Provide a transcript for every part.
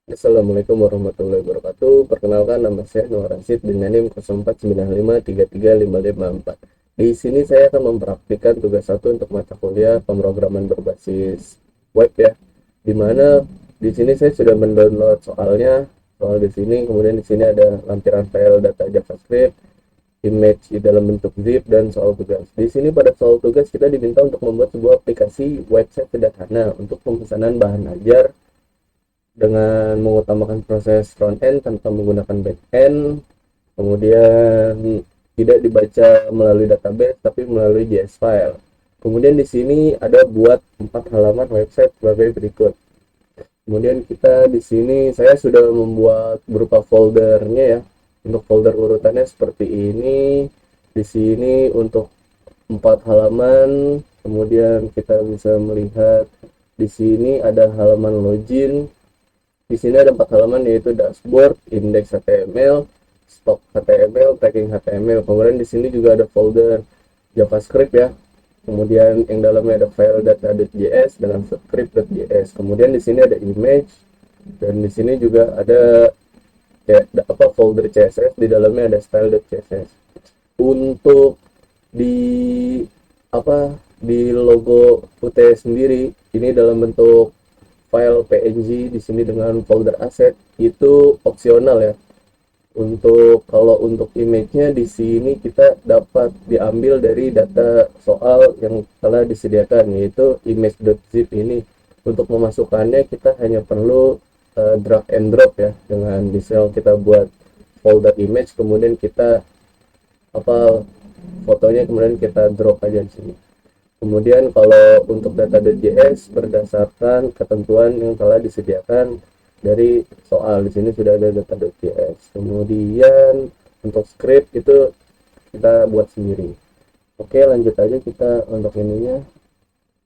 Assalamualaikum warahmatullahi wabarakatuh. Perkenalkan, nama saya Nur Rasid dengan NIM 0495335554. Di sini saya akan mempraktikkan tugas satu untuk mata kuliah pemrograman berbasis web ya. Di mana di sini saya sudah mendownload soal di sini, kemudian di sini ada lampiran file data JavaScript, image di dalam bentuk zip, dan soal tugas. Di sini pada soal tugas kita diminta untuk membuat sebuah aplikasi website sederhana untuk pemesanan bahan ajar dengan mengutamakan proses front end tanpa menggunakan back end, kemudian tidak dibaca melalui database tapi melalui JS file. Kemudian di sini ada buat 4 halaman website sebagai berikut. Kemudian kita di sini saya sudah membuat berupa foldernya ya. Untuk folder urutannya seperti ini. Di sini untuk 4 halaman, kemudian kita bisa melihat di sini ada halaman login. Di sini ada 4 halaman, yaitu dashboard, index HTML, stock HTML, tracking HTML. Kemudian di sini juga ada folder JavaScript ya. Kemudian yang dalamnya ada file data.js dengan script.js. Kemudian di sini ada image, dan di sini juga ada folder CSS, di dalamnya ada style.css. Untuk di di logo UTS sendiri ini dalam bentuk file PNG di sini dengan folder aset, itu opsional ya. Kalau untuk image-nya di sini kita dapat diambil dari data soal yang telah disediakan, yaitu image.zip ini. Untuk memasukkannya kita hanya perlu drag and drop ya, dengan misal kita buat folder image, kemudian kita fotonya kemudian kita drop aja di sini. Kemudian kalau untuk data.js berdasarkan ketentuan yang telah disediakan dari soal, di sini sudah ada data.js. Kemudian untuk script itu kita buat sendiri. Oke, lanjut aja kita untuk ininya.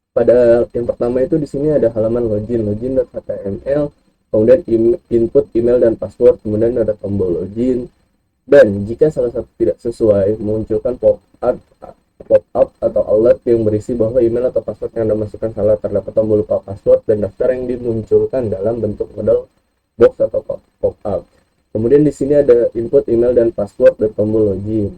Pada yang pertama itu di sini ada halaman login.html, kemudian input email dan password, kemudian ada tombol login. Dan jika salah satu tidak sesuai, munculkan pop-up atau alert yang berisi bahwa email atau password yang Anda masukkan salah, terdapat tombol lupa password dan daftar yang dimunculkan dalam bentuk modal box atau pop-up. Kemudian di sini ada input email dan password dan tombol login.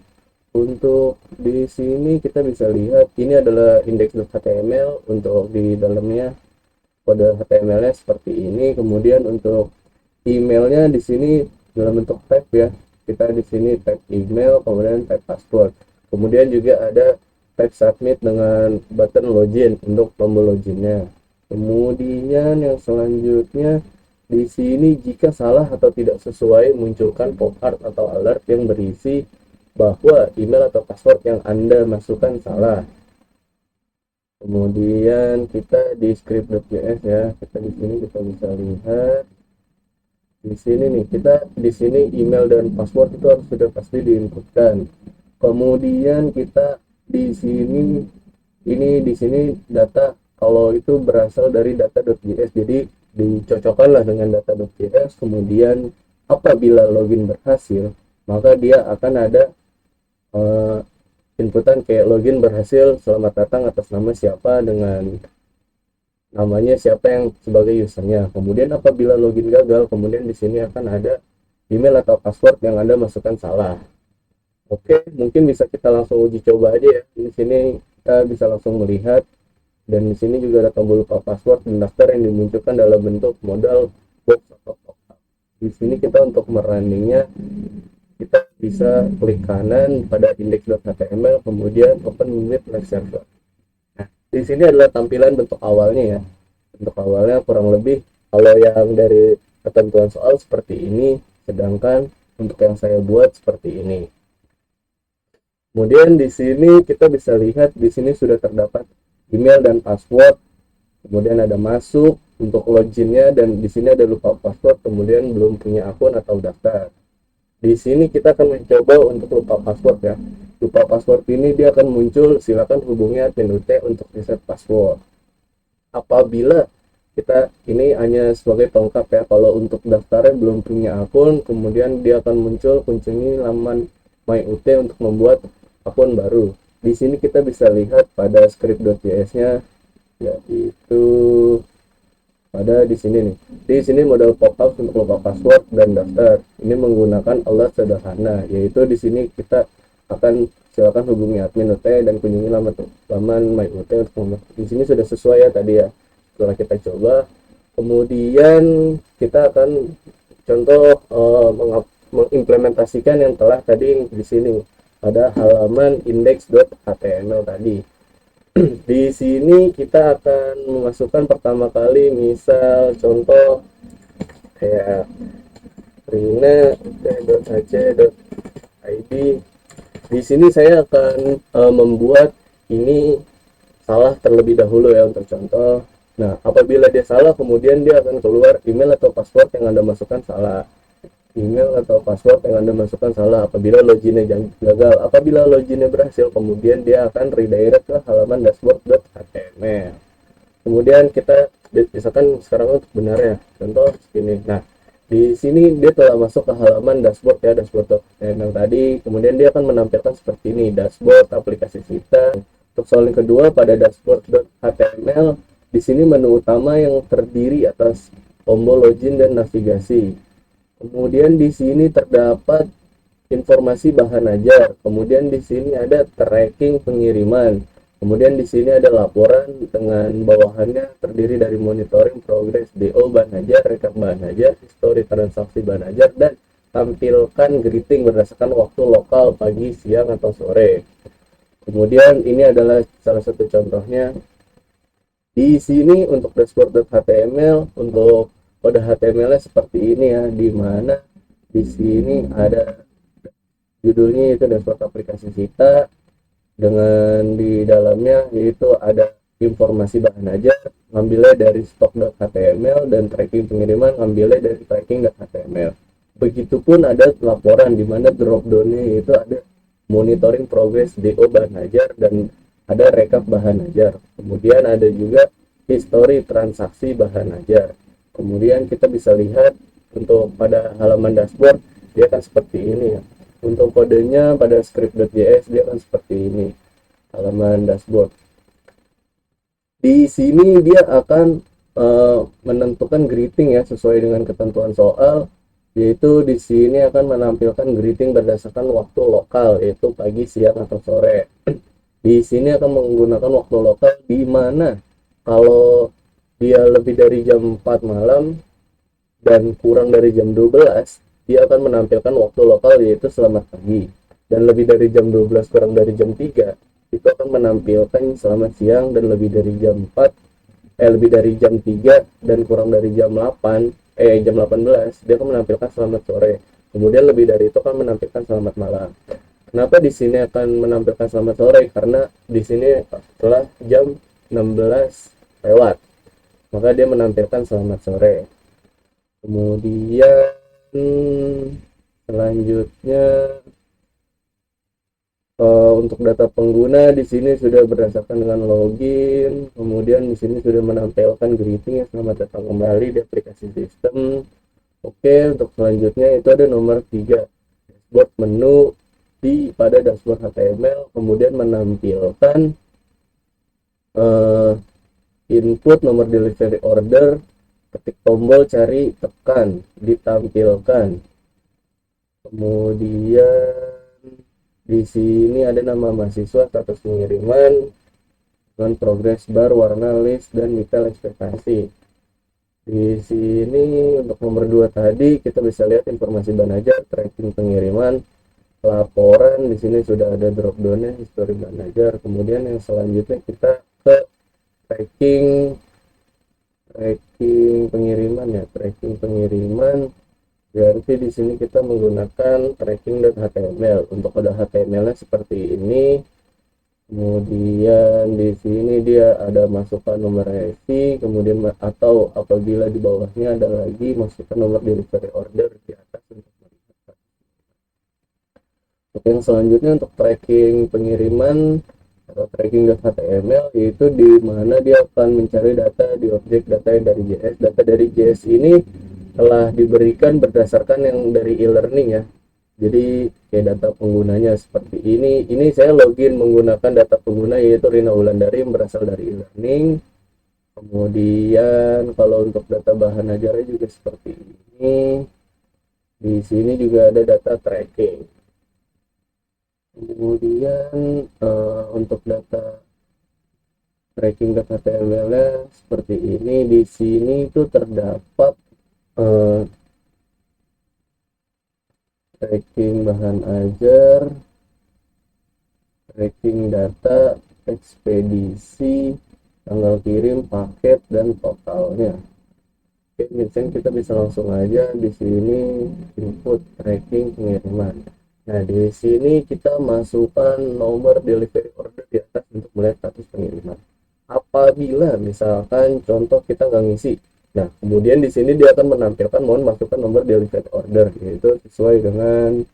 Untuk di sini kita bisa lihat ini adalah index.html. Untuk di dalamnya kode HTML-nya seperti ini. Kemudian untuk emailnya di sini dalam bentuk tag ya. Kita di sini tag email, kemudian tag password. Kemudian juga ada tag submit dengan button login untuk tombol loginnya. Kemudian yang selanjutnya di sini jika salah atau tidak sesuai, munculkan pop-up atau alert yang berisi bahwa email atau password yang Anda masukkan salah. Kemudian kita di script.js ya, kita di sini kita bisa lihat di sini nih, kita di sini email dan password itu harus sudah pasti diinputkan. Kemudian kita di sini di sini data kalau itu berasal dari data.js, jadi dicocokkanlah dengan data.js. Kemudian apabila login berhasil, maka dia akan ada inputan kayak login berhasil, selamat datang atas nama siapa, dengan namanya siapa yang sebagai usernya. Kemudian apabila login gagal, kemudian di sini akan ada email atau password yang Anda masukkan salah. Oke, mungkin bisa kita langsung uji coba aja ya. Di sini kita bisa langsung melihat, dan di sini juga ada tombol lupa password dan daftar yang dimunculkan dalam bentuk modal box atau pop-up. Di sini kita untuk merunningnya kita bisa klik kanan pada index.html, kemudian open with live server. Nah, di sini adalah tampilan bentuk awalnya ya. Bentuk awalnya kurang lebih kalau yang dari ketentuan soal seperti ini, sedangkan untuk yang saya buat seperti ini. Kemudian di sini kita bisa lihat di sini sudah terdapat email dan password. Kemudian ada masuk untuk loginnya, dan di sini ada lupa password, kemudian belum punya akun atau daftar. Di sini kita akan mencoba untuk lupa password ya. Lupa password ini dia akan muncul, silakan hubungi admin UT untuk reset password. Apabila kita ini hanya sebagai pelengkap ya, kalau untuk daftarnya belum punya akun, kemudian dia akan muncul kunjungi laman MyUT untuk membuat akun baru. Di sini kita bisa lihat pada script.js-nya, yaitu pada di sini nih. Di sini model pop-up untuk lupa password dan daftar. Ini menggunakan alat sederhana, yaitu di sini kita akan silakan hubungi admin UT dan kunjungi laman My UT untuk di sini sudah sesuai ya tadi ya. Setelah kita coba, kemudian kita akan contoh mengimplementasikan yang telah tadi di sini pada halaman index.html tadi. Di sini kita akan memasukkan pertama kali misal contoh kayak rina.ac.id. Di sini saya akan membuat ini salah terlebih dahulu ya untuk contoh. Nah, apabila dia salah, kemudian dia akan keluar email atau password yang Anda masukkan salah. Email atau password yang Anda masukkan salah apabila loginnya gagal. Apabila loginnya berhasil, kemudian dia akan redirect ke halaman dashboard.html. Kemudian kita misalkan sekarang untuk benar ya, contoh segini. Nah, di sini dia telah masuk ke halaman dashboard ya, dashboard.html tadi. Kemudian dia akan menampilkan seperti ini, dashboard aplikasi kita. Untuk soal yang kedua pada dashboard.html, di sini menu utama yang terdiri atas tombol login dan navigasi. Kemudian di sini terdapat informasi bahan ajar. Kemudian di sini ada tracking pengiriman. Kemudian di sini ada laporan dengan bawahannya terdiri dari monitoring progress DO bahan ajar, rekap bahan ajar, histori transaksi bahan ajar, dan tampilkan greeting berdasarkan waktu lokal pagi, siang, atau sore. Kemudian ini adalah salah satu contohnya. Di sini untuk dashboard.html untuk kode HTML-nya seperti ini ya, di mana di sini ada judulnya yaitu dashboard aplikasi kita dengan di dalamnya yaitu ada informasi bahan ajar ngambilnya dari stok.html dan tracking pengiriman ngambilnya dari tracking.html. Begitupun ada laporan di mana drop down-nya yaitu ada monitoring progress DO bahan ajar dan ada rekap bahan ajar. Kemudian ada juga history transaksi bahan ajar. Kemudian kita bisa lihat untuk pada halaman dashboard dia akan seperti ini ya. Untuk kodenya pada script.js dia akan seperti ini halaman dashboard. Di sini dia akan menentukan greeting ya sesuai dengan ketentuan soal, yaitu di sini akan menampilkan greeting berdasarkan waktu lokal yaitu pagi, siang, atau sore. Di sini akan menggunakan waktu lokal di mana kalau dia lebih dari jam 4 malam dan kurang dari jam 12, dia akan menampilkan waktu lokal yaitu selamat pagi. Dan lebih dari jam 12 kurang dari jam 3, itu akan menampilkan selamat siang, dan lebih dari jam 4, lebih dari jam 3 dan kurang dari jam 8, jam 18, dia akan menampilkan selamat sore. Kemudian lebih dari itu akan menampilkan selamat malam. Kenapa di sini akan menampilkan selamat sore? Karena di sini setelah jam 16 lewat, maka dia menampilkan selamat sore. Kemudian selanjutnya untuk data pengguna di sini sudah berdasarkan dengan login. Kemudian di sini sudah menampilkan greeting ya, selamat datang kembali di aplikasi sistem. Oke, untuk selanjutnya itu ada nomor 3, dashboard menu di pada dashboard HTML. Kemudian menampilkan input nomor delivery order, ketik tombol cari tekan, ditampilkan. Kemudian di sini ada nama mahasiswa, status pengiriman dengan progress bar, warna list, dan detail ekspektasi. Di sini untuk nomor 2 tadi kita bisa lihat informasi bahan ajar, tracking pengiriman, laporan. Di sini sudah ada drop down-nya, histori bahan ajar. Kemudian yang selanjutnya kita ke tracking pengiriman ya, tracking pengiriman. Berarti di sini kita menggunakan tracking.html. Untuk kode HTML-nya seperti ini. Kemudian di sini dia ada masukkan nomor resi, kemudian atau apabila di bawahnya ada lagi masukkan nomor delivery order di atas untuk melihat. Yang selanjutnya untuk tracking pengiriman atau tracking.html, yaitu di mana dia akan mencari data di objek data yang dari JS. Data dari JS ini telah diberikan berdasarkan yang dari e-learning ya. Jadi kayak data penggunanya seperti ini. Ini saya login menggunakan data pengguna yaitu Rina Wulandari yang berasal dari e-learning. Kemudian kalau untuk data bahan ajarnya juga seperti ini. Di sini juga ada data tracking. Kemudian untuk data tracking data HTML seperti ini. Di sini itu terdapat eh, tracking bahan ajar, tracking data, ekspedisi, tanggal kirim, paket, dan totalnya. Oke, misalnya kita bisa langsung aja di sini input tracking pengiriman. Nah, di sini kita masukkan nomor delivery order di atas untuk melihat status pengiriman. Apabila misalkan contoh kita nggak ngisi, nah kemudian di sini dia akan menampilkan mohon masukkan nomor delivery order, yaitu sesuai dengan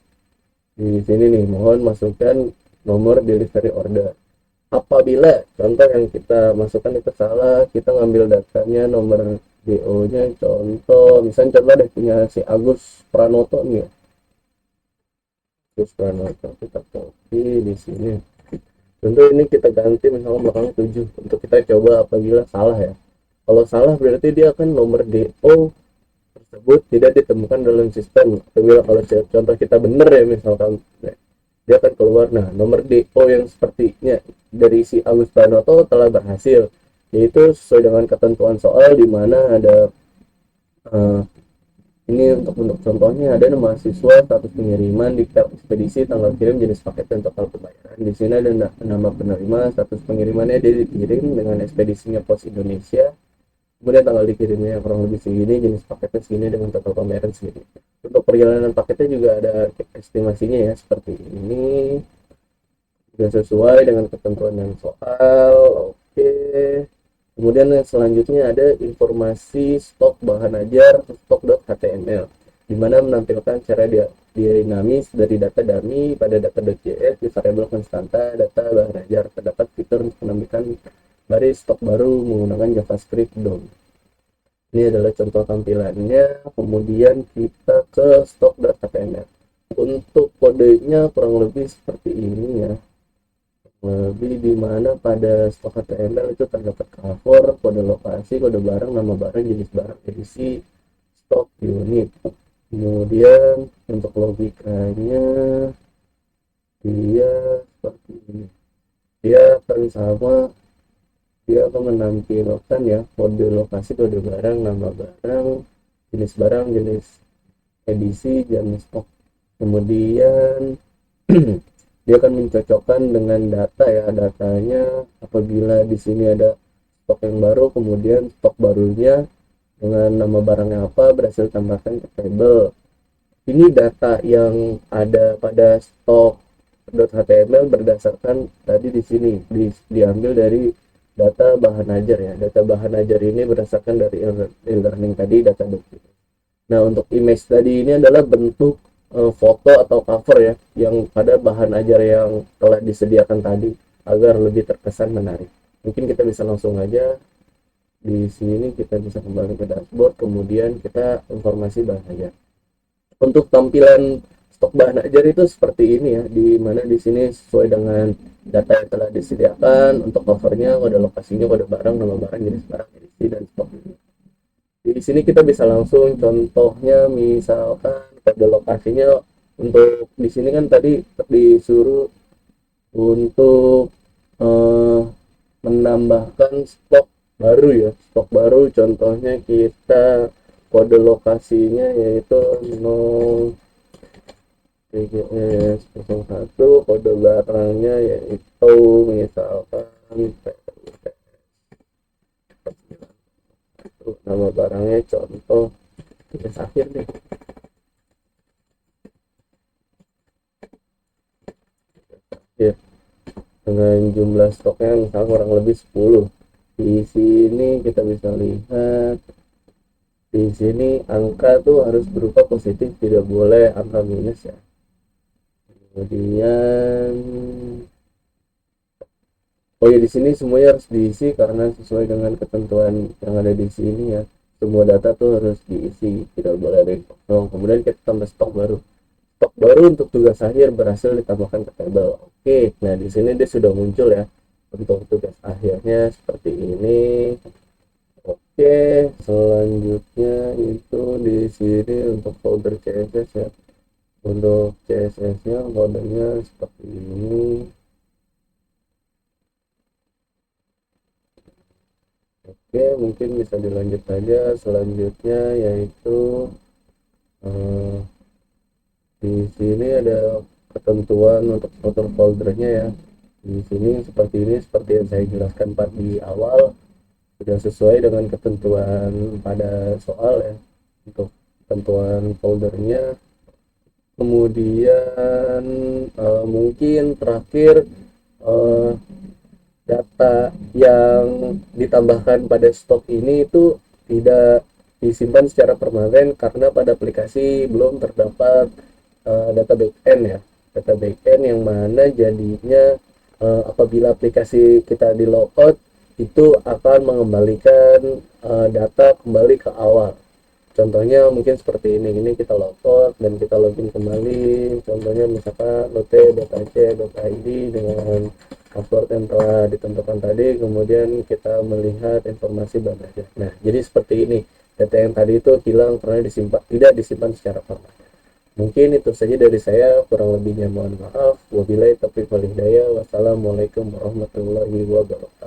di sini nih, mohon masukkan nomor delivery order. Apabila contoh yang kita masukkan itu salah, kita ngambil datanya nomor DO-nya, contoh misalnya contoh deh punya si Agus Pranoto nih ya. Agus Pranoto kita copy di sini. Tentu ini kita ganti misalnya belakang 7 untuk kita coba apabila salah ya. Kalau salah berarti dia akan nomor DO tersebut tidak ditemukan dalam sistem. Apabila kalau contoh kita benar ya misalkan, dia akan keluar. Nah, nomor DO yang sepertinya dari si Agus Pranoto telah berhasil, yaitu sesuai dengan ketentuan soal di mana ada uh, ini untuk contohnya ada nama siswa, status pengiriman, detail ekspedisi, tanggal kirim, jenis paket, dan total pembayaran. Di sini ada nama penerima, status pengirimannya dia dikirim dengan ekspedisinya Pos Indonesia, kemudian tanggal dikirimnya kurang lebih segini, jenis paketnya segini, dengan total pembayaran segini. Untuk perjalanan paketnya juga ada estimasinya ya, seperti ini, sudah sesuai dengan ketentuan yang soal. Oke, kemudian yang selanjutnya ada informasi stok bahan ajar, stok.html, di mana menampilkan cara dia dinamis dari data dummy pada data.js di variabel konstanta data bahan ajar. Terdapat fitur untuk menambahkan baris stok baru menggunakan JavaScript DOM. Ini adalah contoh tampilannya. Kemudian kita ke stok.html. Untuk kodenya kurang lebih seperti ini ya, lebih di mana pada stok HTML itu terdapat cover, kode lokasi, kode barang, nama barang, jenis barang, edisi, stok unit. Kemudian untuk logikanya dia seperti ini. Dia akan sama, dia akan menampilkan ya kode lokasi, kode barang, nama barang, jenis edisi, jenis stok. Kemudian dia akan mencocokkan dengan data ya, datanya apabila di sini ada stok yang baru, kemudian stok barunya dengan nama barangnya apa berhasil tambahkan ke table. Ini data yang ada pada stok.html berdasarkan tadi di sini diambil dari data bahan ajar ya. Data bahan ajar ini berdasarkan dari e-learning tadi, data dokumen. Nah, untuk image tadi ini adalah bentuk foto atau cover ya, yang pada bahan ajar yang telah disediakan tadi agar lebih terkesan menarik. Mungkin kita bisa langsung aja di sini, kita bisa kembali ke dashboard, kemudian kita informasi bahan ajar. Untuk tampilan stok bahan ajar itu seperti ini ya, di mana di sini sesuai dengan data yang telah disediakan. Untuk covernya, kode lokasinya, kode barang, nama barang, jenis barang, edisi, dan stok. Di sini kita bisa langsung contohnya, misalkan kode lokasinya. Untuk di sini kan tadi disuruh untuk menambahkan stok baru ya, stok baru contohnya kita kode lokasinya yaitu 0 TGS 01, kode barangnya yaitu misalkan nama barangnya contoh tugas akhir nih, ya, dengan jumlah stoknya misalnya kurang lebih 10. Di sini kita bisa lihat di sini angka tuh harus berupa positif, tidak boleh angka minus ya. Kemudian oh ya, di sini semuanya harus diisi karena sesuai dengan ketentuan yang ada di sini ya. Semua data tuh harus diisi, tidak boleh ada yang kosong. Kemudian kita tambah stok baru. Stok baru untuk tugas akhir berhasil ditambahkan ke table. Oke, nah di sini dia sudah muncul ya untuk tugas akhirnya seperti ini. Oke, selanjutnya itu di sini untuk folder CSS ya. Untuk CSS-nya foldernya seperti ini. Oke, mungkin bisa dilanjut saja. Selanjutnya yaitu eh, di sini ada ketentuan untuk folder-foldernya ya. Di sini seperti ini, seperti yang saya jelaskan di awal, sudah sesuai dengan ketentuan pada soal ya. Untuk ketentuan foldernya, kemudian mungkin terakhir eh, data yang ditambahkan pada stok ini itu tidak disimpan secara permanen karena pada aplikasi belum terdapat data backend ya, data backend yang mana jadinya apabila aplikasi kita di logout itu akan mengembalikan data kembali ke awal. Contohnya mungkin seperti ini kita logout dan kita login kembali, contohnya misalkan lote.ac.id dengan password yang telah ditentukan tadi, kemudian kita melihat informasi banknya. Nah, jadi seperti ini, data yang tadi itu hilang karena tidak disimpan secara formal. Mungkin itu saja dari saya, kurang lebihnya mohon maaf. Wabillahi taufiq wal hidayah. Wassalamualaikum warahmatullahi wabarakatuh.